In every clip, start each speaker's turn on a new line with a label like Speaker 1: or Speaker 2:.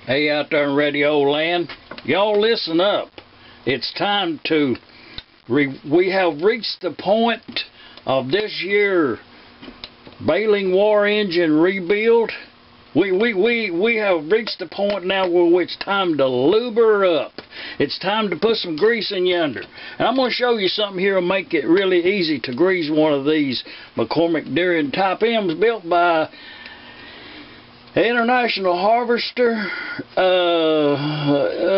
Speaker 1: Hey, out there in radio land, y'all listen up. It's time to, we have reached the point of this year baling war engine rebuild. We have reached the point now where it's time to lube her up. It's time to put some grease in yonder. And I'm going to show you something here and make it really easy to grease one of these McCormick-Deering Type M's built by International Harvester,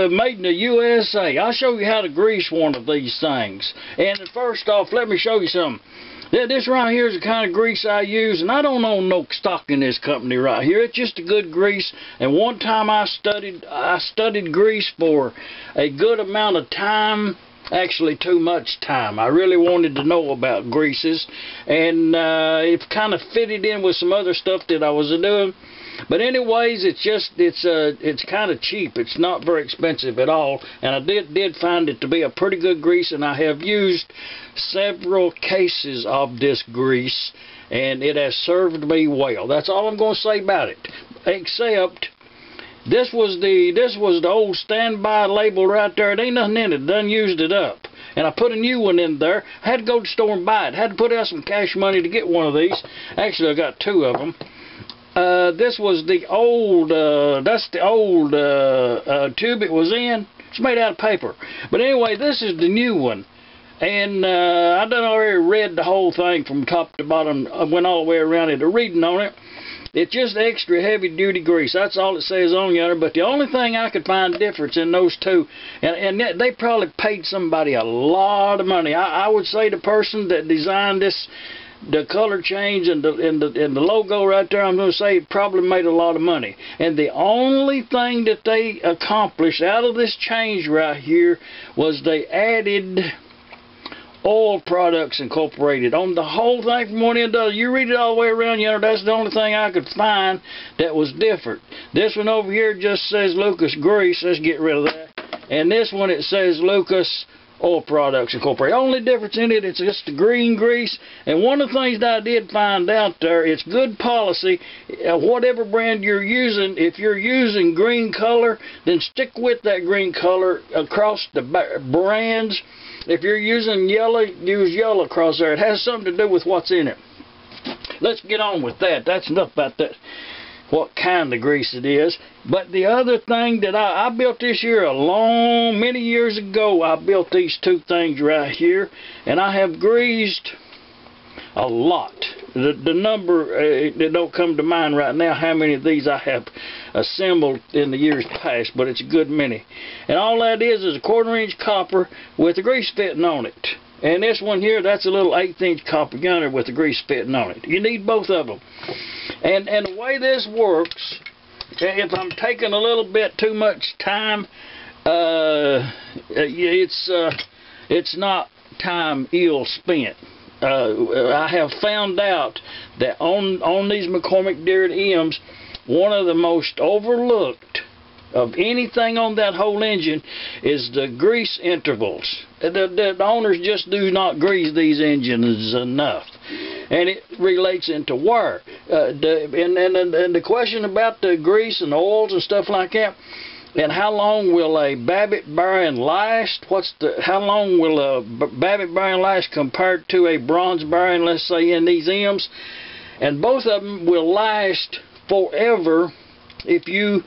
Speaker 1: made in the USA. I'll show you how to grease one of these things. And first off, let me show you something. This right here is the kind of grease I use, and I don't own no stock in this company right here. It's just a good grease. And one time I studied grease for a good amount of time. Actually, too much time. I really wanted to know about greases, and it kind of fitted in with some other stuff that I was doing. But anyways, it's kind of cheap. It's not very expensive at all, and I did find it to be a pretty good grease, and I have used several cases of this grease, and it has served me well. That's all I'm going to say about it. Except this was the old standby label right there. It ain't nothing in it. Done used it up. And I put a new one in there. I had to go to the store and buy it. I had to put out some cash money to get one of these. Actually, I got two of them. This was the old, that's the old tube it was in. It's made out of paper. But anyway, this is the new one. And I done already read the whole thing from top to bottom. I went all the way around it, reading on it. It's just extra heavy duty grease. That's all it says on yonder. But the only thing I could find difference in those two, and they probably paid somebody a lot of money. I would say the person that designed this, the color change and the logo right there, I'm going to say it probably made a lot of money. And the only thing that they accomplished out of this change right here was they added Oil Products Incorporated on the whole thing from one end to the other. You read it all the way around, you know, that's the only thing I could find that was different. This one over here just says Lucas Grease. Let's get rid of that. And this one, it says Lucas Oil Products Incorporated. Only difference in it, it's just the green grease. And one of the things that I did find out there, it's good policy, whatever brand you're using, if you're using green color, then stick with that green color across the brands. If you're using yellow, use yellow across there. It has something to do with what's in it. Let's get on with that. That's enough about that, what kind of grease it is. But the other thing that I built this year, many years ago, I built these two things right here, and I have greased a lot. The number, it don't come to mind right now how many of these I have assembled in the years past, but it's a good many. And all that is a 1/4 inch copper with a grease fitting on it. And this one here, that's a little 1/8 inch copper gunner with a grease fitting on it. You need both of them. And the way this works, if I'm taking a little bit too much time, it's not time ill spent. I have found out that on these McCormick-Deering M's, one of the most overlooked of anything on that whole engine is the grease intervals. The owners just do not grease these engines enough, and it relates into wear. And the question about the grease and oils and stuff like that, and how long will a Babbitt bearing last? How long will a Babbitt bearing last compared to a bronze bearing, let's say, in these M's? And both of them will last forever if you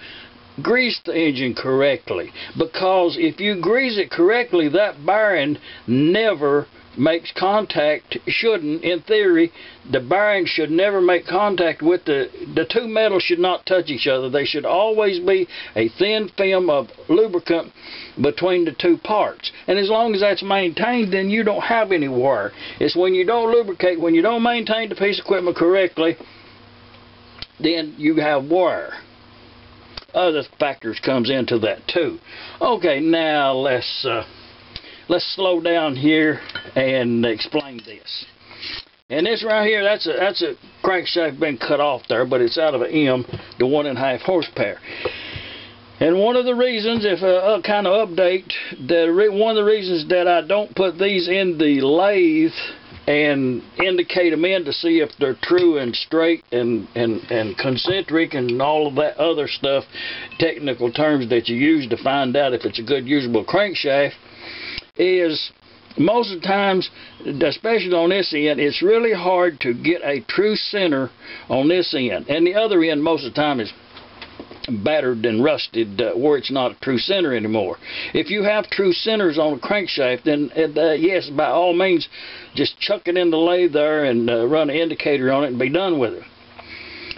Speaker 1: grease the engine correctly. Because if you grease it correctly, that bearing never makes contact, shouldn't, in theory, the bearing should never make contact with the two metals should not touch each other. They should always be a thin film of lubricant between the two parts. And as long as that's maintained, then you don't have any wear. It's when you don't lubricate, when you don't maintain the piece of equipment correctly, then you have wear. Other factors comes into that too. Okay, now let's slow down here and explain this. And this right here, that's a crankshaft been cut off there, but it's out of an M to 1.5 horsepower. And one of the reasons, if a kind of update, one of the reasons that I don't put these in the lathe and indicate them in to see if they're true and straight and concentric and all of that other stuff, technical terms that you use to find out if it's a good usable crankshaft, is most of the times, especially on this end, it's really hard to get a true center on this end, and the other end most of the time is battered and rusted where it's not a true center anymore. If you have true centers on a crankshaft, then yes, by all means, just chuck it in the lathe there and run an indicator on it and be done with it.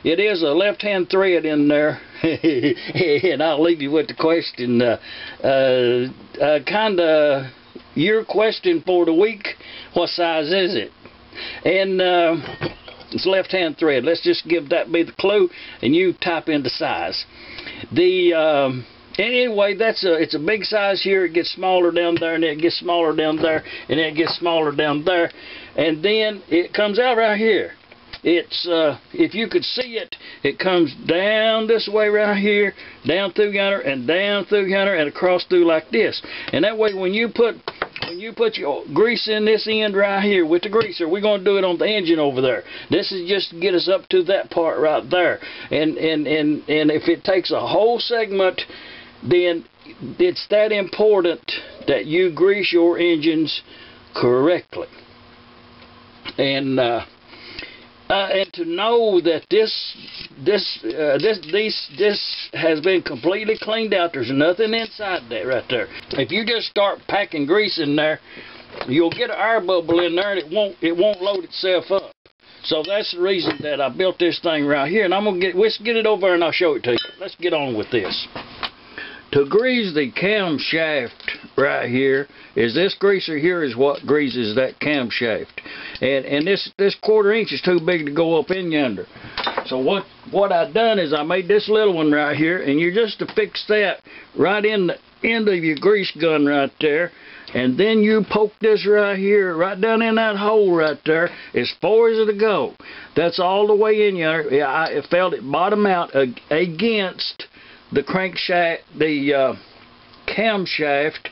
Speaker 1: It is a left-hand thread in there, and I'll leave you with the question, kind of your question for the week: what size is it? And it's left-hand thread. Let's just give that be the clue, and you type in the size. Anyway, it's a big size here. It gets smaller down there, and then it gets smaller down there, and then it gets smaller down there, and then it comes out right here. It's if you could see it, it comes down this way right here, down through yonder, and down through yonder, and across through like this. And that way, when you put your grease in this end right here with the greaser, we're going to do it on the engine over there. This is just to get us up to that part right there. And if it takes a whole segment, then it's that important that you grease your engines correctly. And to know that this has been completely cleaned out. There's nothing inside that right there. If you just start packing grease in there, you'll get an air bubble in there, and it won't load itself up. So that's the reason that I built this thing right here. And let's get it over and I'll show it to you. Let's get on with this. To grease the camshaft right here, is this greaser here is what greases that camshaft. And this 1/4 inch is too big to go up in yonder. So what I've done is I made this little one right here, and you're just to fix that right in the end of your grease gun right there. And then you poke this right here, right down in that hole right there, as far as it'll go. That's all the way in yonder. I felt it bottom out against the crankshaft, the camshaft,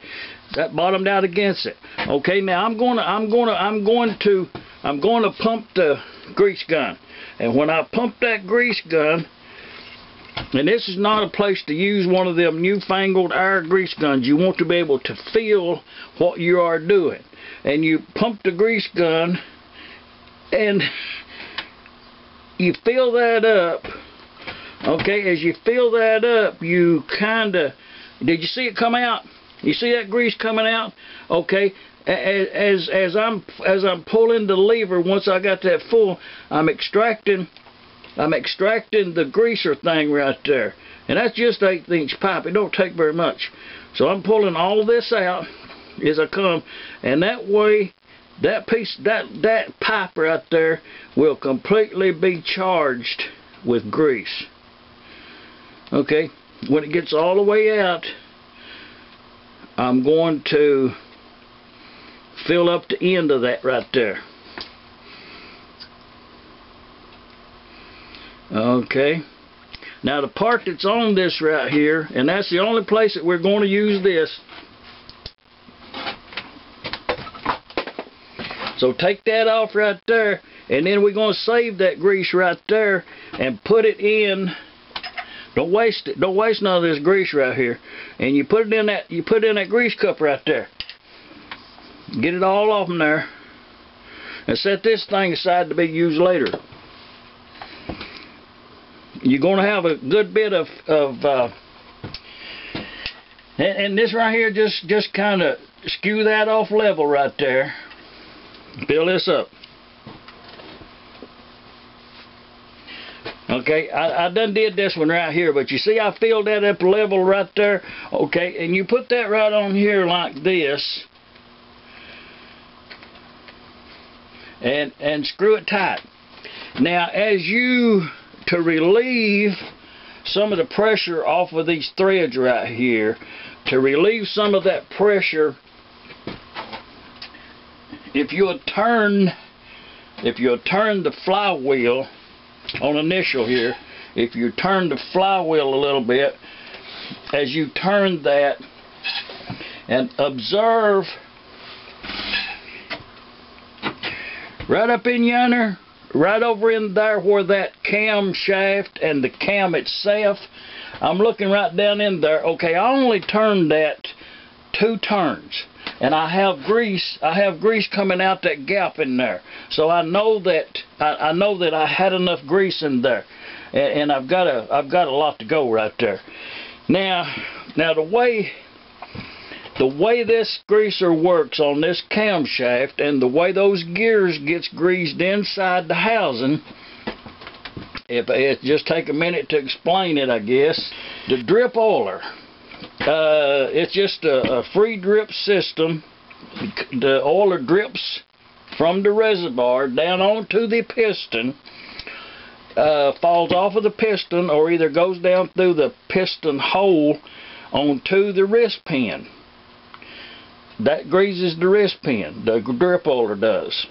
Speaker 1: that bottomed out against it. Okay, now I'm going to pump the grease gun, and when I pump that grease gun, and this is not a place to use one of them newfangled air grease guns. You want to be able to feel what you are doing, and you pump the grease gun, and you fill that up. Okay, as you fill that up, you kinda, did you see it come out? You see that grease coming out? Okay, as I'm pulling the lever, once I got that full, I'm extracting the greaser thing right there. And that's just 1/8 inch pipe. It don't take very much. So I'm pulling all this out as I come, and that way that pipe right there will completely be charged with grease. Okay, when it gets all the way out, I'm going to fill up the end of that right there. Okay, now the part that's on this right here, and that's the only place that we're going to use this. So take that off right there, and then we're going to save that grease right there and put it in. Don't waste it. Don't waste none of this grease right here. And you put it in that grease cup right there. Get it all off in there, and set this thing aside to be used later. You're going to have a good bit of and this right here, just kind of skew that off level right there. Fill this up. Okay, I done did this one right here, but you see I filled that up level right there. Okay, and you put that right on here like this, and screw it tight. Now, to relieve some of the pressure off of these threads right here, to relieve some of that pressure, if you'll turn the flywheel on initial here, if you turn the flywheel a little bit, as you turn that, and observe right up in yonder, right over in there where that cam shaft and the cam itself, I'm looking right down in there. Okay, I only turned that 2 turns, and I have grease coming out that gap in there. So I know that I had enough grease in there, and I've got a lot to go right there. Now the way this greaser works on this camshaft and the way those gears gets greased inside the housing, if it just take a minute to explain it, I guess. The drip oiler, it's just a free drip system. The oiler drips from the reservoir down onto the piston, falls off of the piston, or either goes down through the piston hole onto the wrist pin. That greases the wrist pin, the drip oiler does.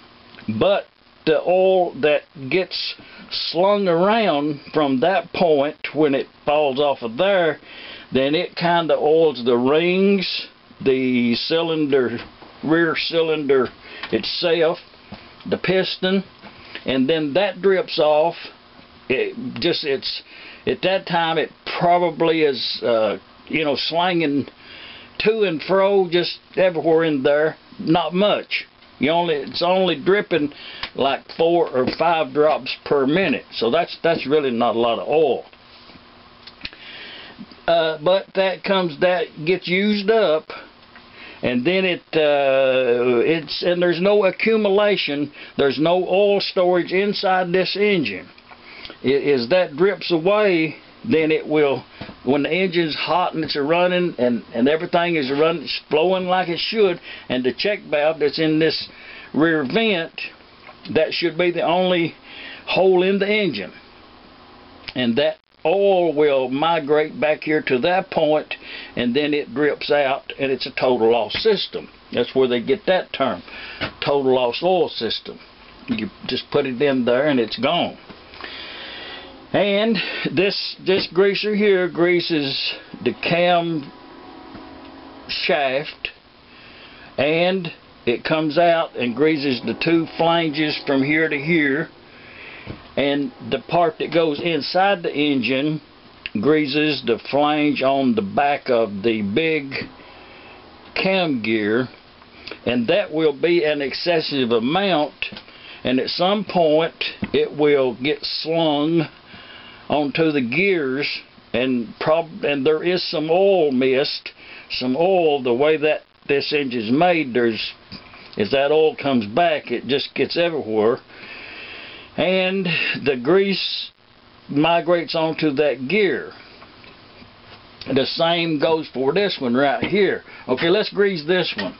Speaker 1: But the oil that gets slung around from that point, when it falls off of there, then it kind of oils the rings, the cylinder, rear cylinder itself, the piston, and then that drips off. It's at that time it probably is slanging to and fro just everywhere in there, not much. It's only dripping like 4 or 5 drops per minute, so that's really not a lot of oil. But that gets used up, and then and there's no accumulation, there's no oil storage inside this engine. As that drips away, then it will, when the engine's hot and it's running and everything is running, it's flowing like it should, and the check valve that's in this rear vent, that should be the only hole in the engine, and that oil will migrate back here to that point, and then it drips out, and it's a total loss system. That's where they get that term, total loss oil system. You just put it in there and it's gone. And this greaser here greases the cam shaft, and it comes out and greases the 2 flanges from here to here, and the part that goes inside the engine greases the flange on the back of the big cam gear, and that will be an excessive amount, and at some point it will get slung onto the gears, and there is some oil mist, some oil. The way that this engine's made, as that oil comes back, it just gets everywhere, and the grease migrates onto that gear. The same goes for this one right here. Okay, let's grease this one.